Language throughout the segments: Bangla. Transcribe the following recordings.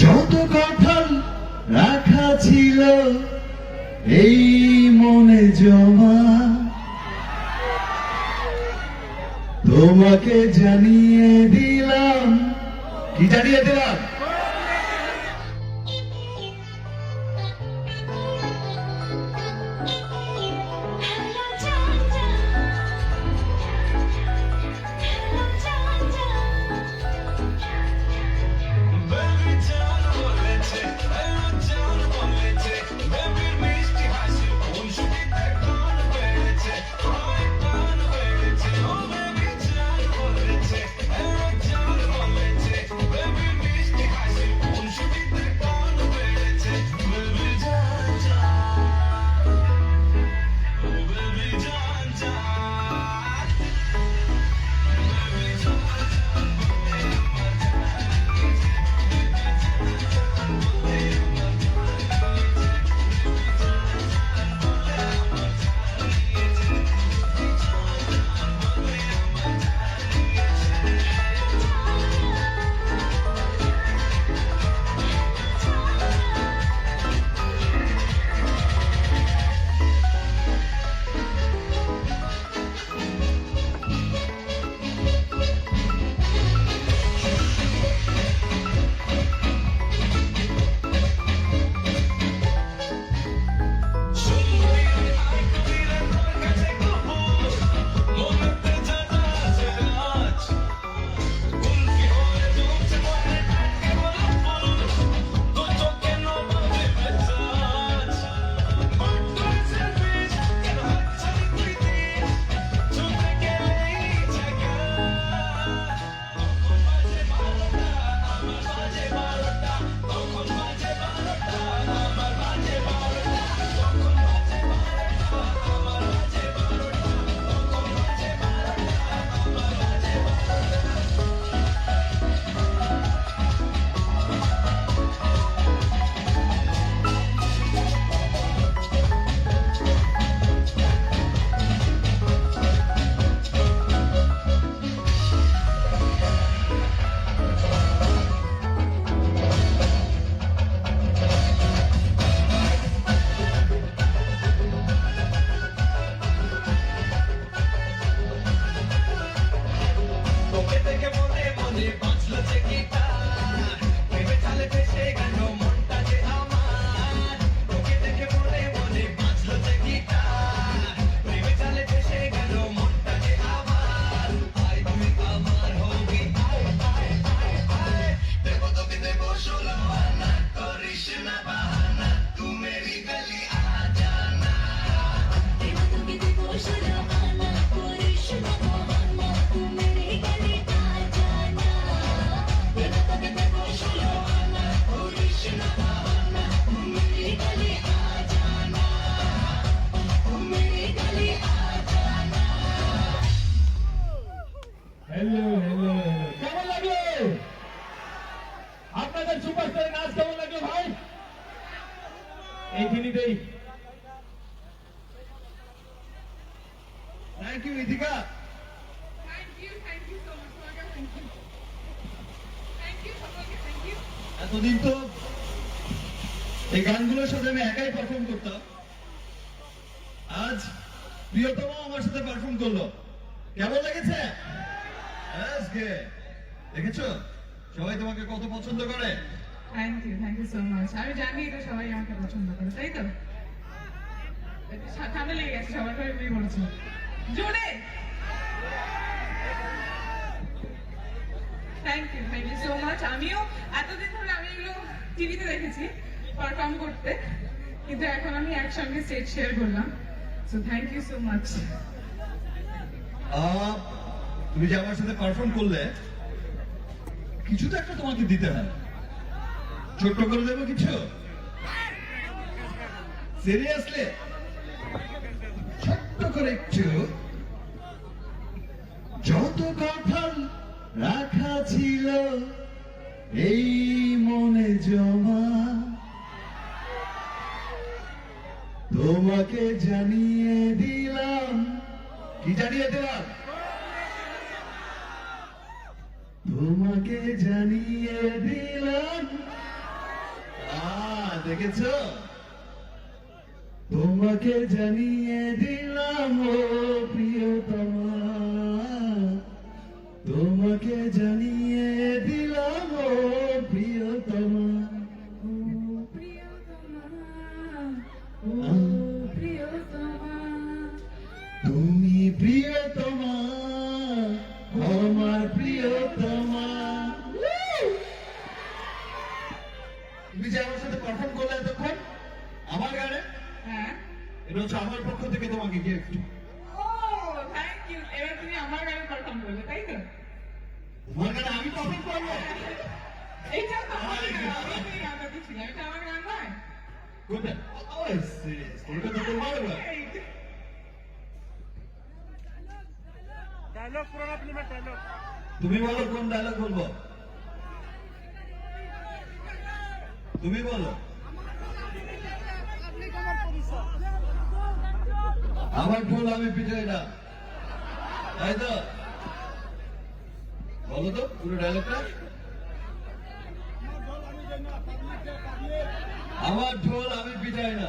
যত কথা রাখা ছিল এই মনে জমা, তোমাকে জানিয়ে দিলাম। কি জানিয়ে দিলাম? কেমন লাগলো আপনাদের সুপারস্টারের নাচ? কেমন লাগলো ভাই? এইখানেই থ্যাংক ইউ ইথিকা। এতদিন তো এই গানগুলোর সাথে আমি একাই পারফর্ম করতাম, আজ প্রিয়তম আমার সাথে পারফর্ম করলো। কেমন লেগেছে? দেখেছো সবাই তোমাকে কত পছন্দ করে। Thank you so much. আমি জানি এটা সবাই আমাকে পছন্দ করে, তাই তো? ঠান্ডা লেগে গেছে, সবার সবাই এমনি বলেছে জোরে। Thank you so much. আমিও এতদিন ধরে আমি এগুলো টিভিতে দেখেছি পারফর্ম করতে, কিন্তু এখন আমি একসঙ্গে স্টেজ শেয়ার করলাম। So thank you so much. তুমি যে আমার সাথে পারফর্ম করলে, কিছু তো একটা তোমাকে দিতে হয়। ছোট্ট করে দেবো কিছু? সিরিয়াসলি ছোট্ট করে একটু। যত কথা রাখা ছিল এই মনে জমা, তোমাকে জানিয়ে দিলাম। কি জানিয়ে দিলাম? তোমাকে জানিয়ে দিলাম দেখেছো? তোমাকে জানিয়ে দিলাম ও প্রিয়তমা, তোমাকে জানিয়ে দিলাম ও প্রিয়তমা। প্রিয়তমা, ও প্রিয়তমা, তুমি প্রিয়তমা, আমার প্রিয়তমা। তুমি যে আমার সাথে পারফর্ম করলে এতক্ষণ আমার গানে, হ্যাঁ। এটা হচ্ছে আমার পক্ষ থেকে তোমাকে গিফট। O thank you. এবার তুমি আমার গানে পারফর্ম করবে, তাই তো? তোমার গানে আমি পারফর্ম করবো? এইটা তো আমার গান, আমি তো এই গানটা দিচ্ছিলাম, এটা আমার গান নয়? কোনটা? Oh, serious. তোমরা তো তোমার গান। এই- डायलॉग पुराना फिल्म है डायलॉग তুমি বলো কোন ডায়লগ বলবো? তুমি বলো। আমার ঢোল আমি পিটাই না, তাই তো? বলো তো পুরো ডায়লগটা। আমার ঢোল আমি পিটাই না,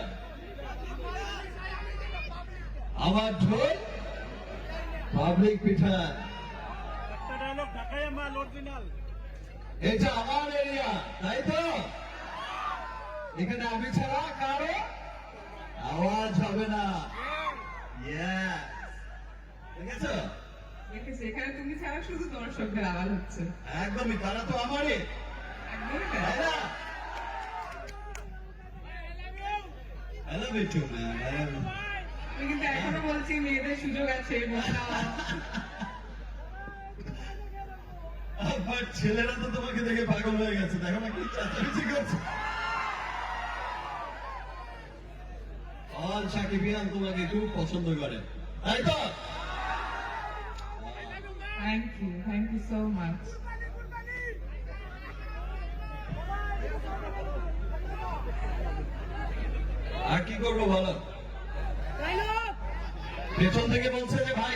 আমার ঢোল পাবলিক পিঠায়। একটা ডায়লগ ঢাকায় মাল অরিজিনাল এটা আমার এরিয়া, তাই তো? এখানে আমি ছাড়া কারো আওয়াজ হবে না। Yes. দেখেছো? দেখেছি, এখানে তুমি ছাড়া শুধু দর্শকদের আওয়াজ হচ্ছে। একদমই, তারা তো আমারই, একদমই তাই তাই। না? I love you too, man. I love you. আমি কিন্তু এখনো বলছি মেয়েদের সুযোগ আছে, বোঝাও। আমার ছেলেরা তো তোমাকে দেখে পাগল হয়ে গেছে, দেখো না কি চাচামিচি করছে। অল সাকিবিয়ান তোমাকে খুব পছন্দ করে, তাই তো? Thank you so much. আর কি করবো বলো? পেছন থেকে বলছে যে ভাই